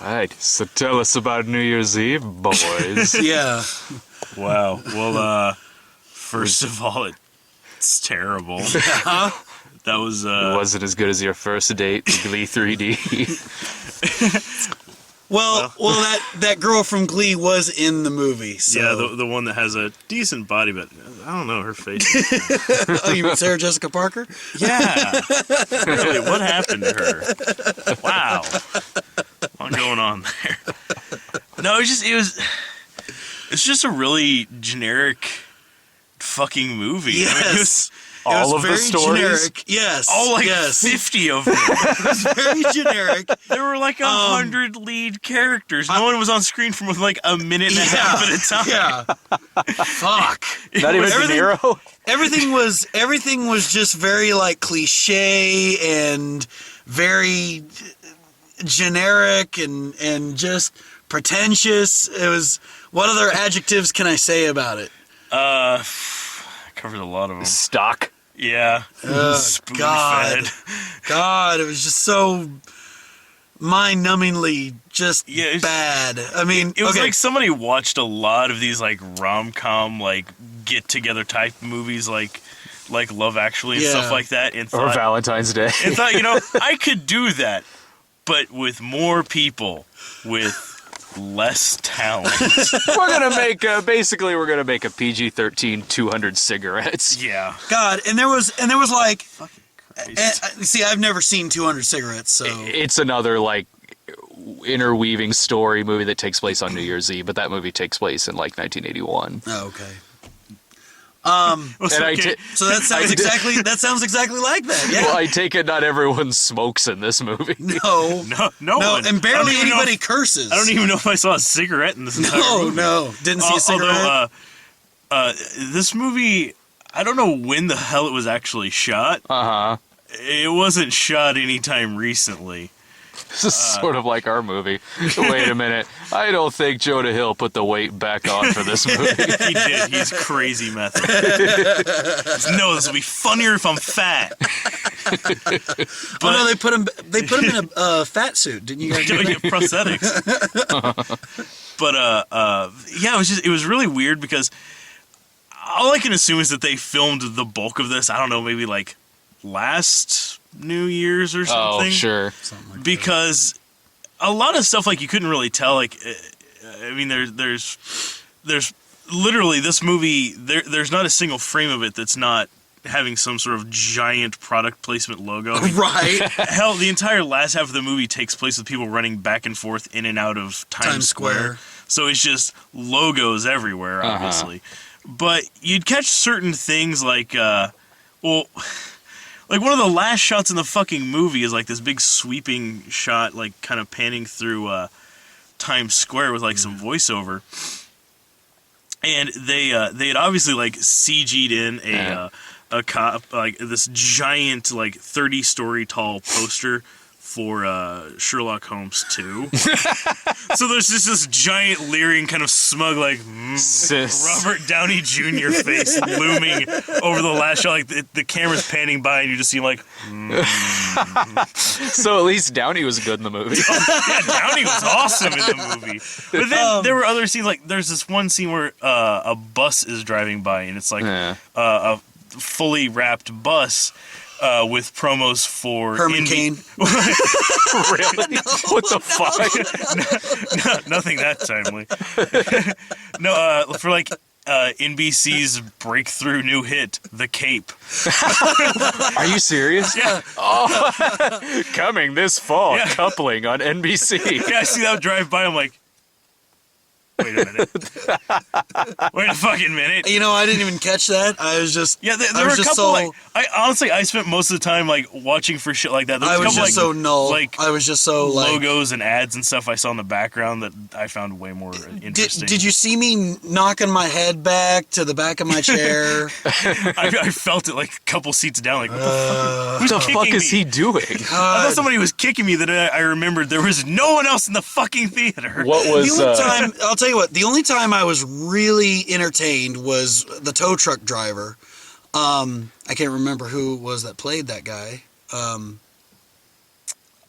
All right, so tell us about New Year's Eve, boys. Yeah. Wow. Well, first of all, it's terrible. That was. It wasn't as good as your first date with Glee 3D. Well, that girl from Glee was in the movie. So. Yeah, the one that has a decent body, but I don't know her face. Oh, you mean Sarah Jessica Parker? Yeah. Really, what happened to her? Wow. What's going on there? No, it's just a really generic fucking movie. Yes. I mean, it was All of the very stories? generic. Yes. all like yes. 50 of them. It was very generic. There were like 100 lead characters. No one was on screen for like a minute and a half at a time. Yeah. Fuck. Not even De Niro? Everything was just very like cliche and very generic and just pretentious. It was. What other adjectives can I say about it? I covered a lot of them. Stock. Yeah. God. Spoon-fed. God, it was just so mind-numbingly just bad. I mean, It was like somebody watched a lot of these like rom-com like get-together type movies like Love Actually and stuff like that, and Or Valentine's Day. and thought, I could do that, but with more people with less talent. We're gonna make basically we're gonna make a PG-13 200 cigarettes. Yeah. God, and there was like Christ. see, I've never seen 200 cigarettes, so It's another like interweaving story movie that takes place on New Year's Eve, but that movie takes place in like 1981. oh, okay. And I okay. So that sounds exactly like that. Yeah. Well, I take it not everyone smokes in this movie. No, No one. and I barely don't even know anybody if- curses. I don't even know if I saw a cigarette in this entire movie. No, didn't see a cigarette. Although, this movie, I don't know when the hell it was actually shot. Uh-huh. It wasn't shot anytime recently. This is sort of like our movie. Wait a minute. I don't think Jonah Hill put the weight back on for this movie. He did. He's crazy method. No, this will be funnier if I'm fat. Oh no, they put him in a fat suit. Didn't you guys do Don't that? get prosthetics. But yeah, it was really weird because all I can assume is that they filmed the bulk of this. I don't know, maybe like last New Year's or something. Oh, sure. Something like Because a lot of stuff like you couldn't really tell. Like, I mean, there's literally this movie. There's not a single frame of it that's not having some sort of giant product placement logo. I mean, right. hell, the entire last half of the movie takes place with people running back and forth in and out of Times Square. So it's just logos everywhere, obviously. But you'd catch certain things like, like one of the last shots in the fucking movie is like this big sweeping shot, like kind of panning through Times Square with like some voiceover. And they had obviously like CG'd in a cop, like this giant like 30-story tall poster for Sherlock Holmes 2. So there's just this giant leering kind of smug like Sis. Robert Downey Jr. face looming over the last shot. Like the camera's panning by and you just see like So at least Downey was good in the movie. yeah, Downey was awesome in the movie. But then there were other scenes, like there's this one scene where a bus is driving by and it's like a fully wrapped bus with promos for Herman Cain. Really? What the fuck? No, nothing that timely. No, for like NBC's breakthrough new hit, The Cape. Are you serious? Yeah. Oh, coming this fall, Yeah. coupling on NBC. Yeah, I see that drive by. I'm like, wait a minute. Wait a fucking minute. You know, I didn't even catch that. I was just Yeah, there I were was a just couple. so Like, I spent most of the time like watching for shit like that. There I was a was couple, just like, so null. like I was just so like. logos and ads and stuff I saw in the background that I found way more interesting. Did you see me knocking my head back to the back of my chair? I felt it like a couple seats down. Like, what the fuck? Who's What the fuck kicking is me? he doing? I thought somebody was kicking me. That I remembered there was no one else in the fucking theater. What The was only time, I'll tell you what, the only time I was really entertained was the tow truck driver. I can't remember who it was that played that guy.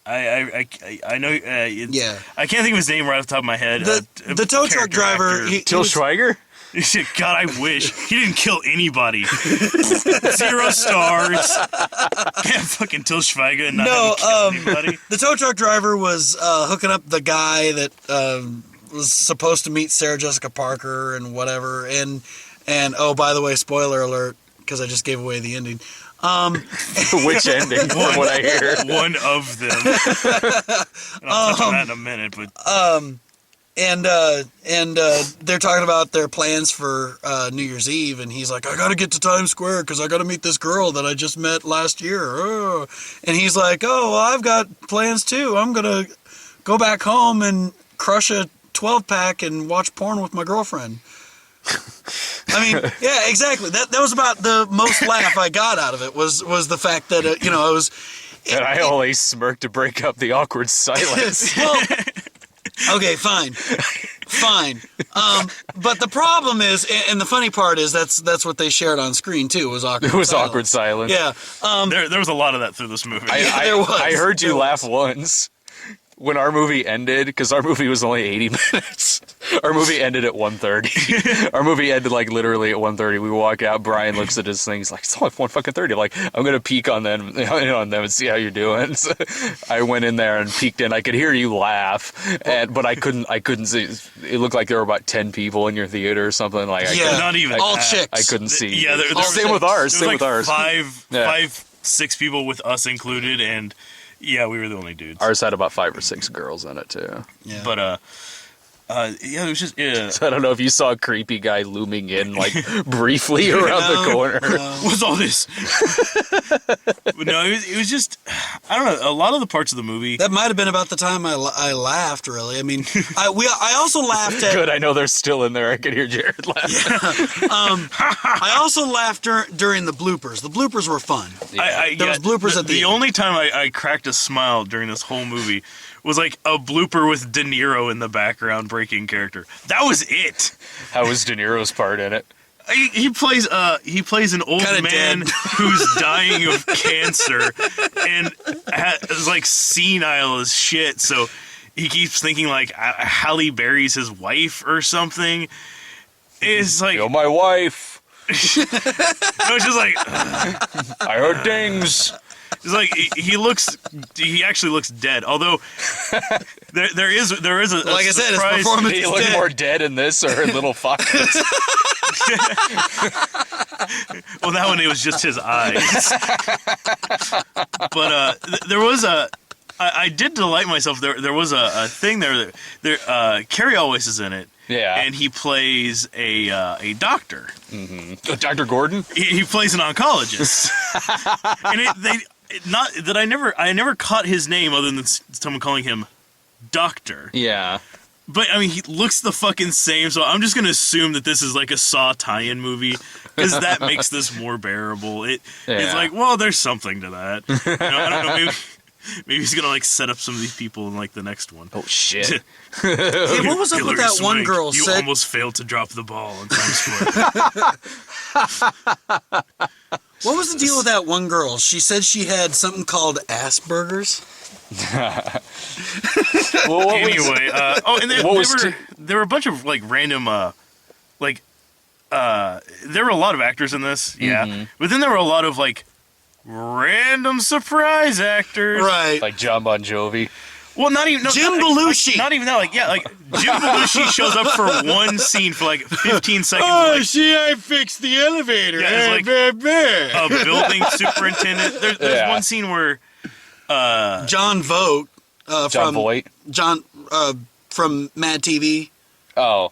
I know. Yeah. I can't think of his name right off the top of my head. The tow truck character driver. actor. He Till was- Schweiger? God, I wish he didn't kill anybody. 0 stars. Can't fucking Till Schweiger and not No, have him kill anybody. The tow truck driver was hooking up the guy that was supposed to meet Sarah Jessica Parker and whatever. And oh, by the way, spoiler alert, because I just gave away the ending. Which ending, from what I hear? One of them. And I'll touch on that in a minute, but And they're talking about their plans for New Year's Eve, and he's like, I gotta get to Times Square because I gotta meet this girl that I just met last year. Oh. And he's like, oh, well, I've got plans too. I'm gonna go back home and crush a 12-pack and watch porn with my girlfriend. I mean, yeah, exactly. That was about the most laugh I got out of it was the fact that it was. And I only smirked to break up the awkward silence. Well, okay, fine. But the problem is, and the funny part is, that's what they shared on screen too. Was awkward. It was silence. awkward silence. Yeah. there was a lot of that through this movie. There was. I heard you There laugh once when our movie ended, because our movie was only 80 minutes. Our movie ended at 1:30. Our movie ended like literally at 1:30. We walk out. Brian looks at his thing. He's like, "It's only 1:30." Like, I'm gonna peek on them and see how you're doing. So I went in there and peeked in. I could hear you laugh, but I couldn't see. It looked like there were about 10 people in your theater or something. Like, Yeah. Not even all that. chicks. I couldn't see. Yeah, there was same with ours. There Same was with like ours. five, 6 people with us included, and yeah, we were the only dudes. Ours had about 5 or 6 girls in it too. Yeah. But yeah, it was just So I don't know if you saw a creepy guy looming in like briefly around the corner. what's all this? But no, it was just, I don't know. A lot of the parts of the movie. That might have been about the time I laughed. Really, I mean, I also laughed at. Good, I know they're still in there. I could hear Jared laughing. I also laughed during the bloopers. The bloopers were fun. There was bloopers at the The end. only time I cracked a smile during this whole movie was like a blooper with De Niro in the background breaking character. That was it. How was De Niro's part in it? He plays an old Kinda man dead. who's dying of cancer and is like senile as shit. So he keeps thinking like Halle Berry's his wife or something. It's like Yo, my wife. I was just like. I heard dings. It's like he actually looks dead. Although there is a Like I said, his surprise- performance He is looked dead. more dead in this or in Little Foxes. Well, that one it was just his eyes. But there was I did delight myself. There was a thing there. Carrie Elwes is in it. Yeah. And he plays a doctor. Dr. Gordon? He plays an oncologist. And not that I never caught his name other than someone calling him Doctor. Yeah. But I mean, he looks the fucking same, so I'm just gonna assume that this is like a Saw tie-in movie because that makes this more bearable. It's Yeah. like, well, there's something to that. You know, I don't know. Maybe he's gonna like set up some of these people in like the next one. Oh, shit. Hey, what was up with Hillary that one Swank, girl? You said almost failed to drop the ball in Times Square. What was the deal with that one girl? She said she had something called Asperger's. Well, what was- Anyway, and What was there were a bunch of like random there were a lot of actors in this, yeah. Mm-hmm. But then there were a lot of like random surprise actors. Right. like John Bon Jovi. Well, not even Jim not, Belushi. Not even that. Like Jim Belushi shows up for one scene for like 15 seconds. Oh, like, see, I fixed the elevator. Yeah, it's like a building superintendent. There's Yeah. one scene where John Voight John from Voight. John from Mad TV. Oh.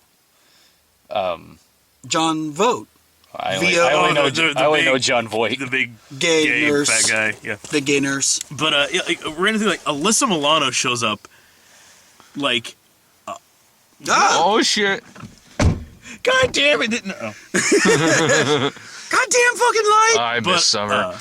John Voight, I Via- only know, the I only big- know John Voight. the big gay, gay nurse, fat guy. Yeah. the gay nurse. But yeah, like, randomly, like Alyssa Milano shows up. Like, Ah, Oh, shit. God damn it! Didn't. goddamn fucking light. I miss summer.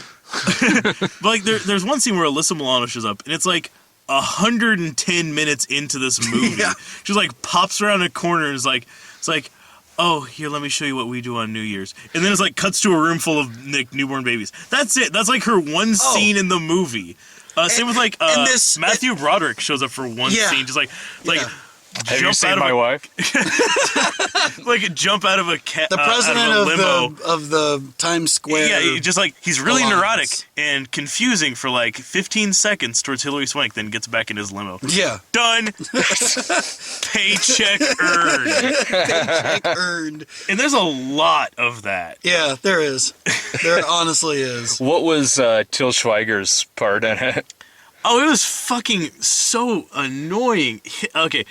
But like there's one scene where Alyssa Milano shows up, and it's like 110 minutes into this movie. Yeah. She like pops around a corner and is like, it's like, oh, here, let me show you what we do on New Year's. And then it's like cuts to a room full of newborn babies. That's it. That's like her one scene in the movie. Same with like and this- Matthew Broderick shows up for one Yeah. scene, just like Yeah. Have you jump seen out of my wife? like jump out of a the president out of a limo. of the Times Square. Yeah, just like he's really Alliance. neurotic and confusing for like 15 seconds towards Hilary Swank, then gets back in his limo. Yeah. Done. Paycheck earned. Paycheck earned. And there's a lot of that. Yeah, there is. There honestly is. What was Till Schweiger's part in it? Oh, it was fucking so annoying. Okay.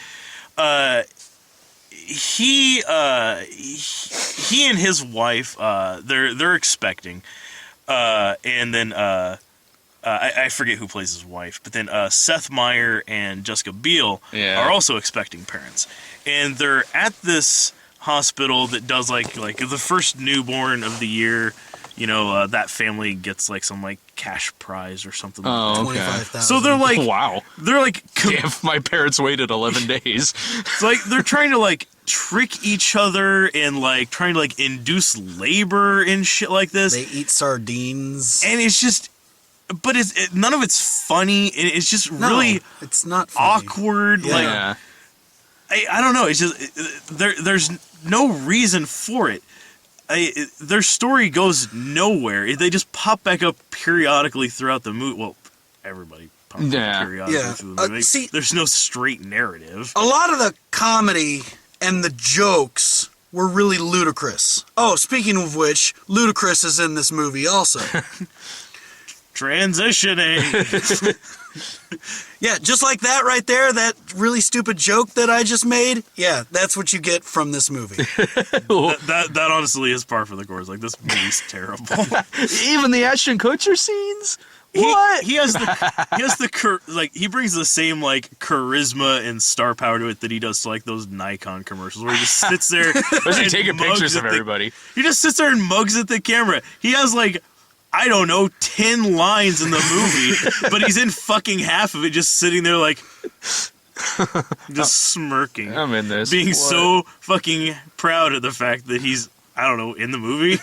He and his wife, they're expecting, and then I forget who plays his wife, but then Seth Meyer and Jessica Biel Yeah. are also expecting parents, and they're at this hospital that does like the first newborn of the year. You know, that family gets like some like cash prize or something. Like that. Oh, okay. 25,000. So they're like, Wow. they're like, If my parents waited 11 days. it's like they're trying to like trick each other and like trying to like induce labor and shit like this. They eat sardines. And it's just, but none of it's funny. And it's just No, really it's not funny. awkward. Yeah. Like Yeah. I don't know. It's just there's no reason for it. Their story goes nowhere. They just pop back up periodically throughout the movie. Well, everybody pops Yeah. up periodically Yeah. through the movie. See- There's no straight narrative. A lot of the comedy and the jokes were really ludicrous. Oh, speaking of which, Ludacris is in this movie also. Transitioning. Yeah, just like that right there, that really stupid joke that I just made. Yeah, that's what you get from this movie. that honestly is par for the course. Like, this movie's terrible. Even the Ashton Kutcher scenes? He What? has the he brings the same like charisma and star power to it that he does to like those Nikon commercials where he just sits there Was he and taking mugs pictures of at the- everybody? He just sits there and mugs at the camera. He has like, I don't know, 10 lines in the movie, but he's in fucking half of it just sitting there like just smirking. I'm in this. Being What? so fucking proud of the fact that he's, I don't know, in the movie.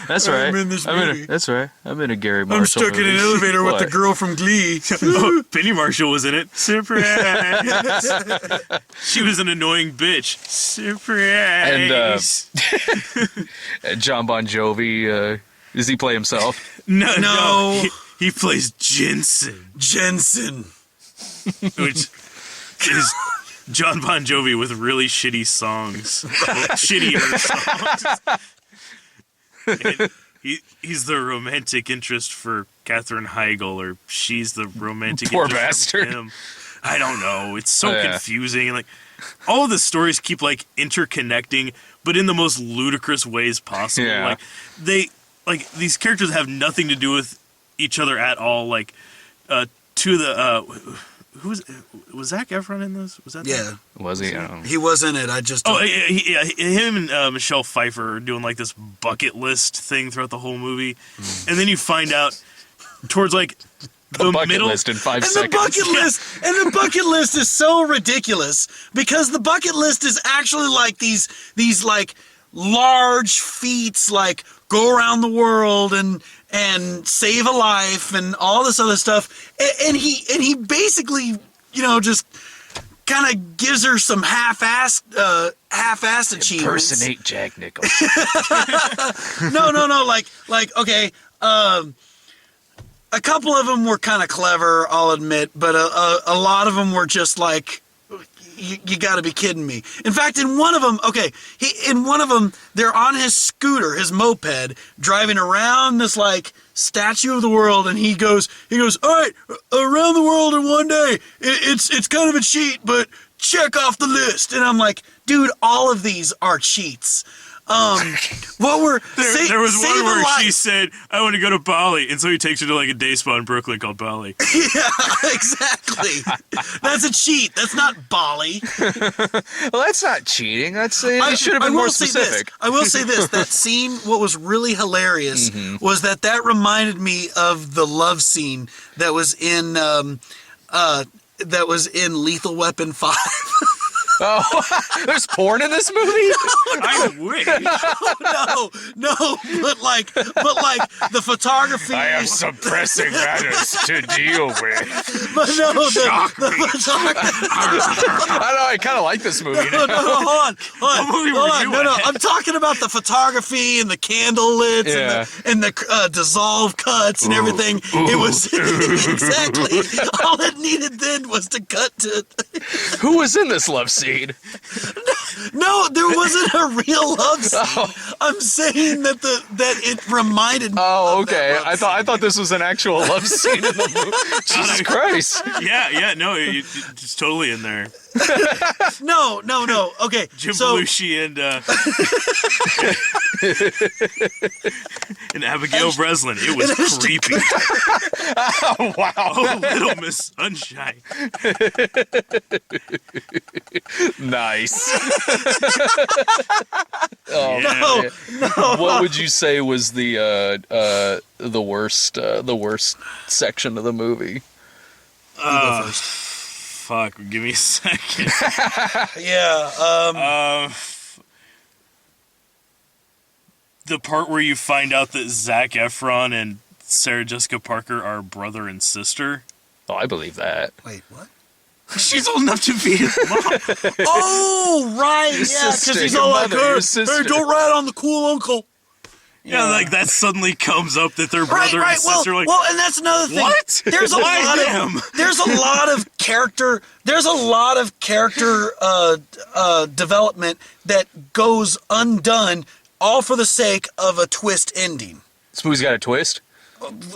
That's right. I'm in this movie. That's right. I'm in a Gary Marshall I'm stuck in an movie. elevator with the What? girl from Glee. Oh, Penny Marshall was in it. Surprise! She was an annoying bitch. Surprise! John Bon Jovi, does he play himself? No. He plays Jensen, Jensen. which is John Bon Jovi with really shitty songs. Well, shittier songs. And he's the romantic interest for Katherine Heigl, or she's the romantic Poor interest for bastard. him. I don't know. It's so Yeah. confusing. Like, all of the stories keep like interconnecting, but in the most ludicrous ways possible. Yeah. Like these characters have nothing to do with each other at all. Like, who was Zac Efron in this? Was that Yeah, Was he? I don't know. he was in it. I just. Oh, yeah, him and Michelle Pfeiffer are doing like this bucket list thing throughout the whole movie, and then you find out towards like the Bucket middle. list in 5 And the seconds. bucket list is so ridiculous because the bucket list is actually like these like large feats, like go around the world and save a life and all this other stuff. And he basically, just kind of gives her some half-assed achievements. Impersonate Jack Nicholson. No. Like okay. A couple of them were kind of clever, I'll admit, but a lot of them were just like, you got to be kidding me. In fact, in one of them, they're on his scooter, his moped, driving around this like statue of the world, and he goes, all right, around the world in one day. It's kind of a cheat, but check off the list. And I'm like, dude, all of these are cheats. What were There was save one a where life. she said, "I want to go to Bali," and so he takes her to like a day spa in Brooklyn called Bali. Yeah, exactly. That's a cheat. That's not Bali. Well, that's not cheating. That's it should have been will more say specific. This. I will say this. That scene, what was really hilarious was that reminded me of the love scene that was in Lethal Weapon 5. Oh, there's porn in this movie? I wish. No, but like the photography. some pressing matters to deal with. But no, the photography. I don't know, I kind of like this movie now. No, hold on. movie were you No, at? I'm talking about the photography and the candle lits and the dissolve cuts and everything. It was exactly all it needed then was to cut to. Who was in this love scene? No, there wasn't a real love scene. I'm saying that that it reminded me. Oh, of that okay. love I thought this was an actual love scene in the movie. Jesus Christ. Yeah, no, it's totally in there. scene. No. Okay, Jim so Belushi and Abigail Breslin. It was creepy. Oh, wow. Oh, Little Miss Sunshine. Nice. Yeah. What would you say was the worst section of the movie? Fuck, give me a second. yeah. The part where you find out that Zac Efron and Sarah Jessica Parker are brother and sister. Oh, I believe that. Wait, what? She's old enough to be his mom. Oh, right. Your Yeah, sister, because he's your all like, mother, your hey, sister." don't rat on the cool uncle. Yeah, like that suddenly comes up that they're brother Right. and sister. Well, and that's another thing. What? There's a Why lot them? of there's a lot of character. There's a lot of character development that goes undone, all for the sake of a twist ending. This movie's got a twist?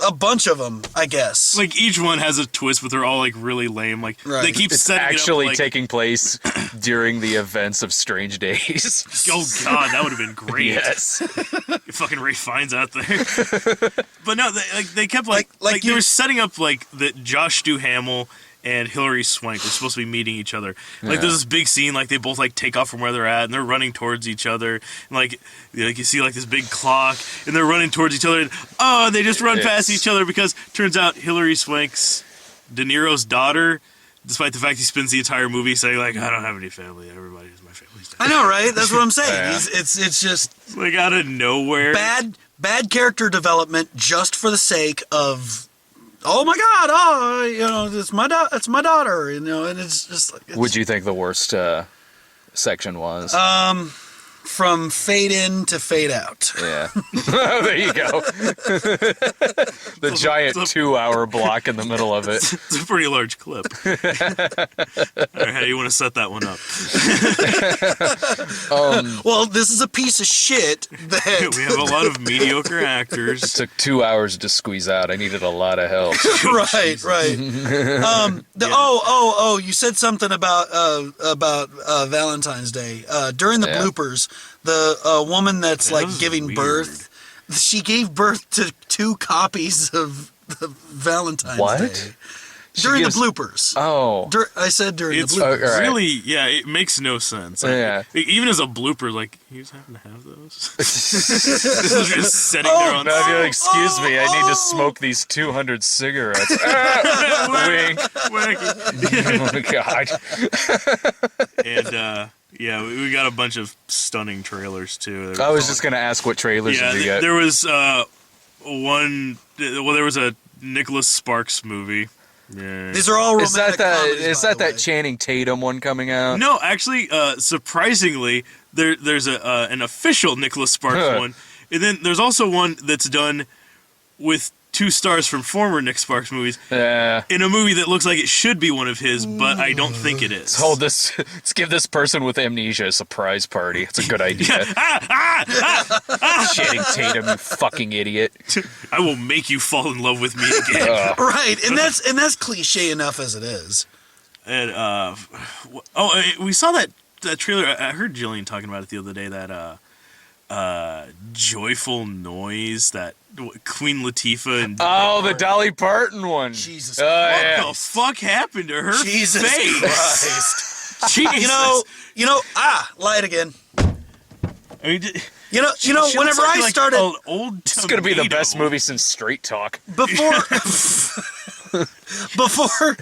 A bunch of them, I guess. Like each one has a twist, but they're all like really lame. Like Right. they keep It's setting actually it up, like, taking place during the events of Strange Days. oh god, that would have been great. Yes. If fucking Ray Fiennes out there. But no, they kept like Like they you- were setting up like that Josh Duhamel and Hilary Swank were supposed to be meeting each other. Like there's this big scene, like they both like take off from where they're at and they're running towards each other. And like you see like this big clock and they're running towards each other and they just run past each other because turns out Hilary Swank's De Niro's daughter, despite the fact he spends the entire movie saying like, I don't have any family, everybody is my family's dead. I know, right? That's what I'm saying. Yeah. It's just Like out of nowhere. bad character development just for the sake of. Oh my God! It's my daughter. And it's just like. Would you think the worst section was? From fade in to fade out? Yeah. There you go. The giant 2-hour block in the middle of it. It's a pretty large clip. All right, how do you want to set that one up? Well, this is a piece of shit that. We have a lot of mediocre actors. It took 2 hours to squeeze out. I needed a lot of help. Right. You said something about Valentine's Day during the bloopers. The woman that's Yeah, like this is giving weird. birth, she gave birth to 2 copies of Valentine's What? Day during gives- the bloopers. Oh. I said during It's the bloopers. all right. really, yeah, it makes no sense. Like, Yeah. even as a blooper, like, he was having to have those. This is just sitting there on Now, if you're like, excuse me, I need to smoke these 200 cigarettes. Wink. Oh, God. And, yeah, we got a bunch of stunning trailers, too. I was just going to ask what trailers Yeah, did you get? there was one. Well, there was a Nicholas Sparks movie. Yeah. These are all romantic Is that comedies, by the way. that Channing Tatum one coming out? No, actually, surprisingly, there's an official Nicholas Sparks Huh. one, and then there's also one that's done with 2 stars from former Nick Sparks movies Yeah. in a movie that looks like it should be one of his, but I don't think it is. Let's give this person with amnesia a surprise party. It's a good idea. Channing Tatum, you fucking idiot. I will make you fall in love with me again. Right, and that's cliche enough as it is. And we saw that trailer. I heard Jillian talking about it the other day. That joyful noise that Queen Latifah and The Dolly Parton one. Jesus Oh, Christ. yeah. what the fuck happened to her Jesus face? Christ. Jesus. Lied again. I mean, You know, she whenever looks like I started an old It's going to be the tomato. best movie since Straight Talk. before before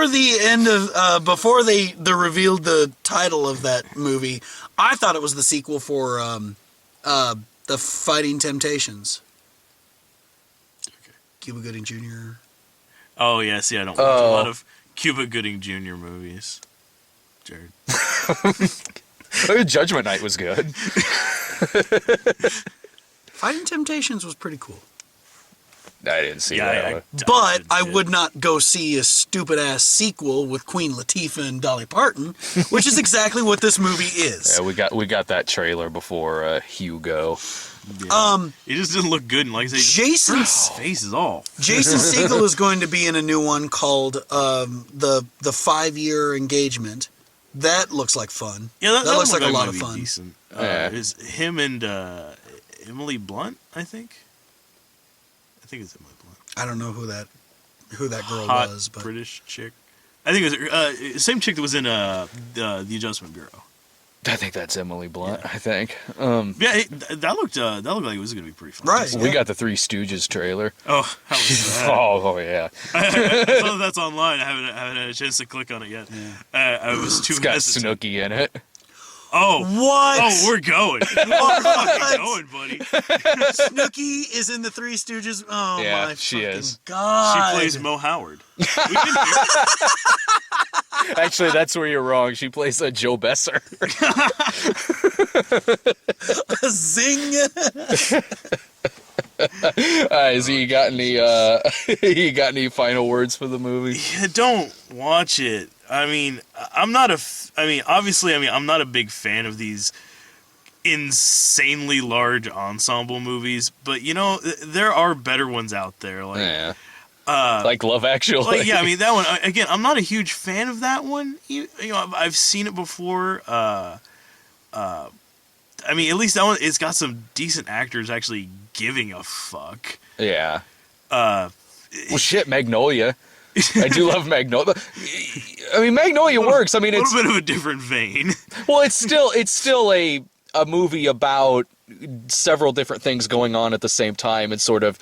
the end of before they revealed the title of that movie, I thought it was the sequel for the Fighting Temptations. Cuba Gooding Jr. Oh yeah, see, I don't watch a lot of Cuba Gooding Jr. movies. Jared. Judgment Night was good. Fighting Temptations was pretty cool. I didn't see Yeah, that one. But I would not go see a stupid-ass sequel with Queen Latifah and Dolly Parton, which is exactly what this movie is. Yeah, we got that trailer before Hugo. Yeah. It just didn't look good, and like I say, Jason's his face is all. Jason Segel is going to be in a new one called the 5-Year Engagement. That looks like fun. Yeah, that looks like a lot might of be fun. Decent. Yeah. Is him and Emily Blunt? I think it's Emily Blunt. I don't know who that girl Hot was, but British chick. I think it was the same chick that was in the Adjustment Bureau. I think that's Emily Blunt. Yeah. I think. Yeah, that looked like it was gonna be pretty fun. Right. We got the Three Stooges trailer. Oh, how was that? Oh yeah. I saw that's online. I haven't had a chance to click on it yet. Yeah. I was too It's got hesitant. Snooki in it. Oh, what? oh, we're going. We're fucking going, buddy. Snooki is in the Three Stooges. Oh Yeah, my she fucking is. God! She plays Mo Howard. We can hear Actually, that's where you're wrong. She plays Joe Besser. Zing! So you got any? You got any final words for the movie? Yeah, don't watch it. I mean, I'm not obviously, I'm not a big fan of these insanely large ensemble movies, but you know, there are better ones out there. Like, Yeah. Like Love Actually. like yeah, I mean that one. Again, I'm not a huge fan of that one. You know, I've seen it before. I mean, at least that one, it's got some decent actors actually giving a fuck. Yeah. Uh, Well, shit, Magnolia. I do love Magnolia. I mean, Magnolia works. I mean, a it's little bit of a different vein. well, it's still a movie about several different things going on at the same time and sort of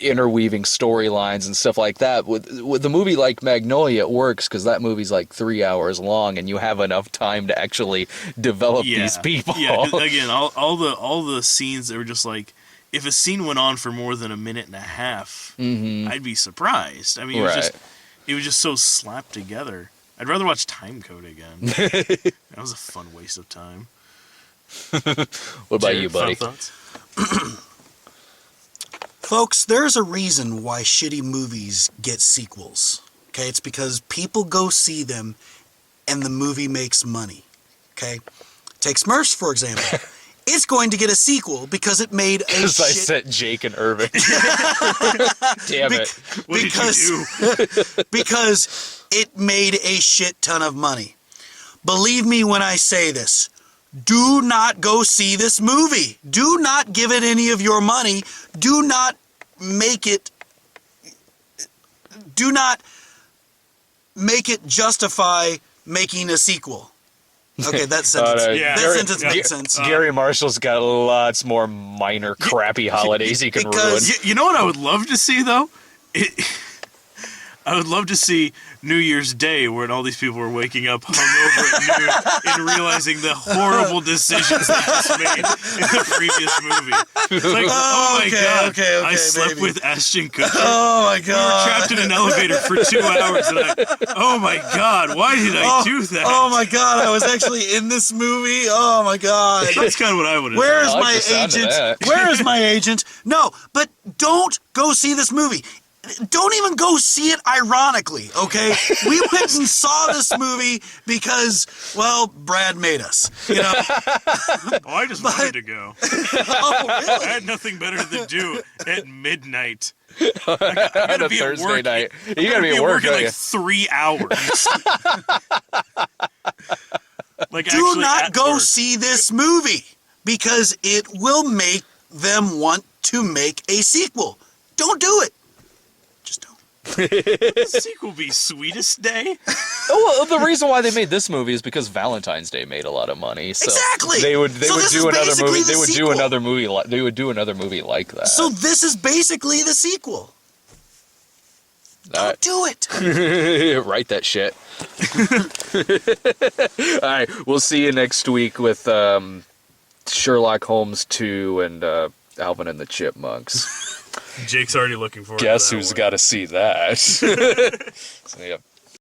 interweaving storylines and stuff like that. With the movie like Magnolia, it works because that movie's like 3 hours long and you have enough time to actually develop these people. Yeah, 'cause again, all the scenes that were just like, if a scene went on for more than a minute and a half, I'd be surprised. I mean, it was just so slapped together. I'd rather watch Timecode again. That was a fun waste of time. What about Jared, you, buddy? final thoughts? Folks, there's a reason why shitty movies get sequels. Okay, it's because people go see them and the movie makes money. Okay? Take Smurfs, for example. It's going to get a sequel because it made a Because I shit... sent Jake and Irving. Damn it. What because, did you do? because it made a shit ton of money. Believe me when I say this. Do not go see this movie. Do not give it any of your money. Do not make it justify making a sequel. Okay, that sentence, Yeah. that sentence makes sense. Gary Marshall's got lots more minor crappy holidays he can Because- ruin. You know what I would love to see, though? I would love to see New Year's Day, when all these people were waking up hungover at noon and realizing the horrible decisions they just made in the previous movie. It's like, oh my god, okay, I slept baby. with Ashton Kutcher. Oh my We were god. trapped in an elevator for 2 hours, and oh my god, why did I do that? Oh my god, I was actually in this movie. Oh my god. That's kind of what I would have Where done. is I like my the sound of agent? that. Where is my agent? No, but don't go see this movie. Don't even go see it ironically, okay? We went and saw this movie because, well, Brad made us. You know? Oh, I just wanted to go. Oh, I really? had nothing better to do at midnight. On a be at Thursday work. night. You gotta be at work, in don't like you? 3 hours. Like, Do actually not at go work. see this movie because it will make them want to make a sequel. Don't do it. Just don't. The sequel be Sweetest Day. Oh, well, the reason why they made this movie is because Valentine's Day made a lot of money. So Exactly. They would So this do is another basically movie. the They would sequel. do another movie like that. So this is basically the sequel. Don't do it. Write that shit. All right, we'll see you next week with Sherlock Holmes 2 and Alvin and the Chipmunks. Jake's already looking forward Guess to that who's one. got to see that? So, yeah.